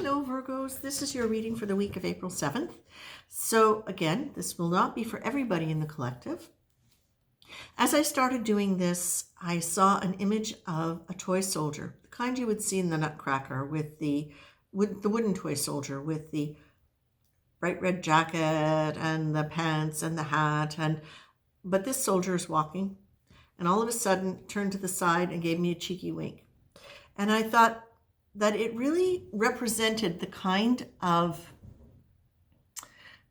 Hello, Virgos. This is your reading for the week of April 7th. So again, this will not be for everybody in the collective. As I started doing this, I saw an image of a toy soldier, the kind you would see in the Nutcracker with the wooden toy soldier with the bright red jacket and the pants and the hat. But this soldier is walking and all of a sudden turned to the side and gave me a cheeky wink. And I thought that it really represented the kind of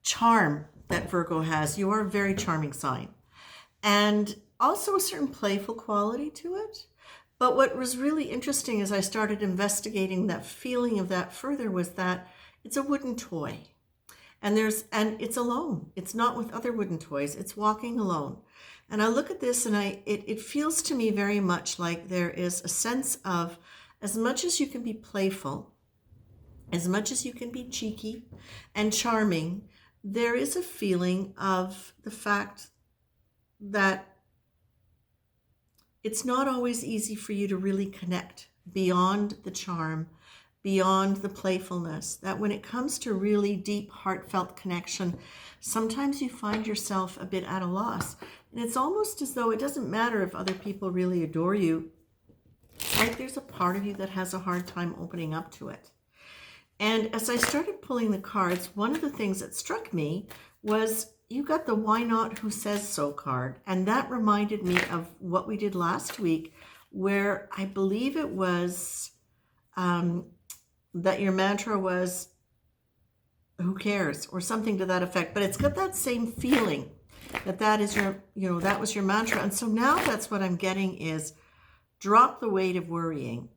charm that Virgo has. You are a very charming sign. And also a certain playful quality to it. But what was really interesting as I started investigating that feeling of that further was that it's a wooden toy. And it's alone. It's not with other wooden toys. It's walking alone. And I look at this and it feels to me very much like there is a sense of, as much as you can be playful, as much as you can be cheeky and charming, there is a feeling of the fact that it's not always easy for you to really connect beyond the charm, beyond the playfulness, that when it comes to really deep, heartfelt connection, sometimes you find yourself a bit at a loss. And it's almost as though it doesn't matter if other people really adore you. Like there's a part of you that has a hard time opening up to it. And as I started pulling the cards, one of the things that struck me was you got the why not, who says so card. And that reminded me of what we did last week, where I believe it was that your mantra was, who cares, or something to that effect. But it's got that same feeling that is your, that was your mantra. And so now that's what I'm getting is, drop the weight of worrying.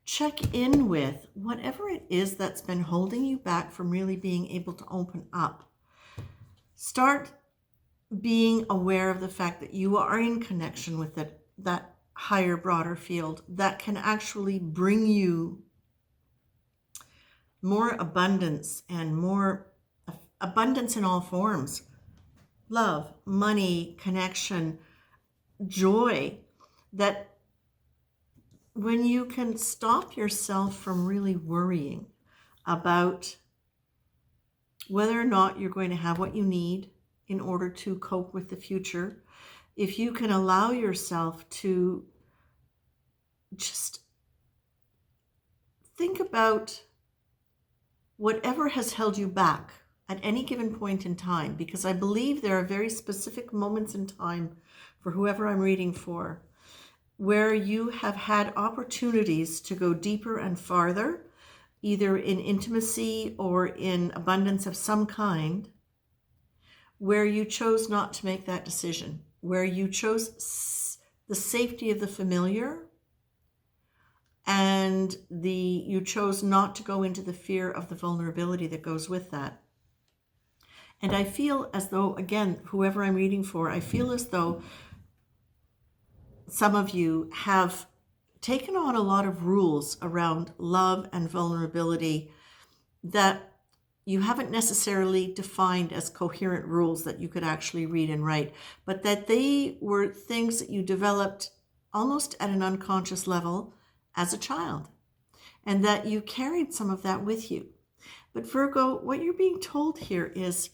Check in with whatever it is that's been holding you back from really being able to open up. Start being aware of the fact that you are in connection with that higher, broader field that can actually bring you more abundance and more abundance in all forms. Love, money, connection, joy, that when you can stop yourself from really worrying about whether or not you're going to have what you need in order to cope with the future, if you can allow yourself to just think about whatever has held you back at any given point in time, because I believe there are very specific moments in time for whoever I'm reading for, where you have had opportunities to go deeper and farther, either in intimacy or in abundance of some kind, where you chose not to make that decision, where you chose the safety of the familiar, and you chose not to go into the fear of the vulnerability that goes with that. And I feel as though, again, whoever I'm reading for, I feel as though some of you have taken on a lot of rules around love and vulnerability that you haven't necessarily defined as coherent rules that you could actually read and write, but that they were things that you developed almost at an unconscious level as a child, and that you carried some of that with you. But Virgo, what you're being told here is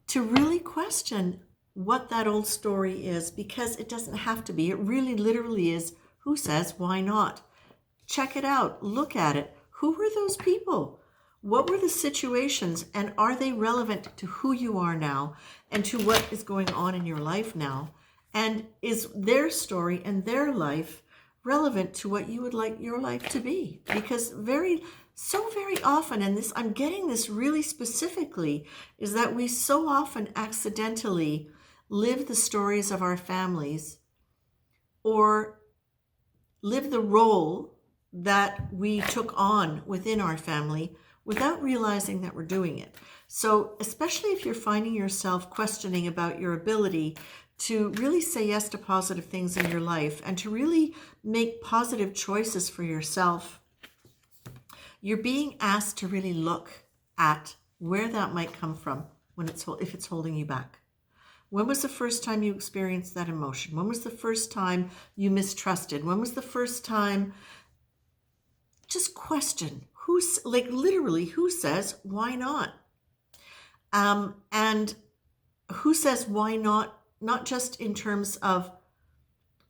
to really question what that old story is, because it doesn't have to be. It really literally is, who says why not? Check it out. Look at it. Who were those people? What were the situations? And are they relevant to who you are now and to what is going on in your life now? And is their story and their life relevant to what you would like your life to be? Because very often, and this, I'm getting this really specifically, is that we so often accidentally live the stories of our families or live the role that we took on within our family without realizing that we're doing it. So especially if you're finding yourself questioning about your ability to really say yes to positive things in your life and to really make positive choices for yourself, you're being asked to really look at where that might come from if it's holding you back. When was the first time you experienced that emotion? When was the first time you mistrusted? When was the first time? Just question, Who's like literally who says why not? And who says why not? Not just in terms of,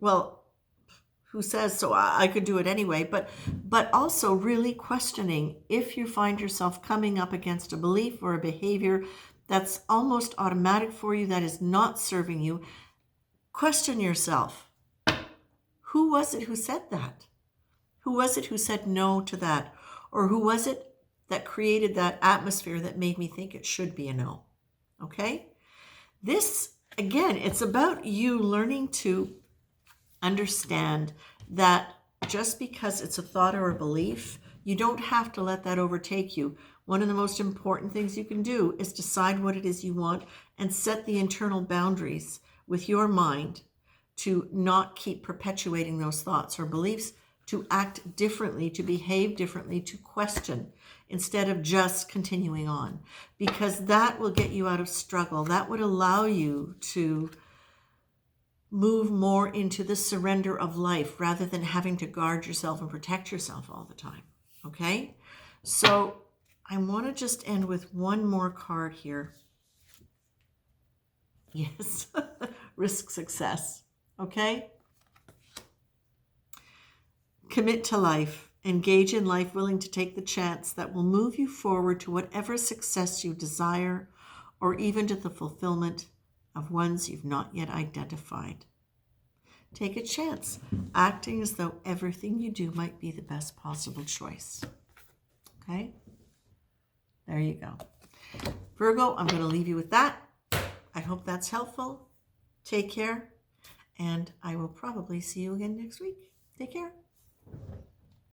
well, who says so I could do it anyway, but also really questioning if you find yourself coming up against a belief or a behavior that's almost automatic for you, that is not serving you. Question yourself. Who was it who said that? Who was it who said no to that? Or who was it that created that atmosphere that made me think it should be a no? Okay? This, again, it's about you learning to understand that just because it's a thought or a belief, you don't have to let that overtake you. One of the most important things you can do is decide what it is you want and set the internal boundaries with your mind to not keep perpetuating those thoughts or beliefs, to act differently, to behave differently, to question instead of just continuing on, because that will get you out of struggle. That would allow you to move more into the surrender of life rather than having to guard yourself and protect yourself all the time. Okay? So I want to just end with one more card here. Yes, risk success. Okay? Commit to life. Engage in life, willing to take the chance that will move you forward to whatever success you desire, or even to the fulfillment of ones you've not yet identified. Take a chance, acting as though everything you do might be the best possible choice. Okay? There you go. Virgo, I'm going to leave you with that. I hope that's helpful. Take care, and I will probably see you again next week. Take care.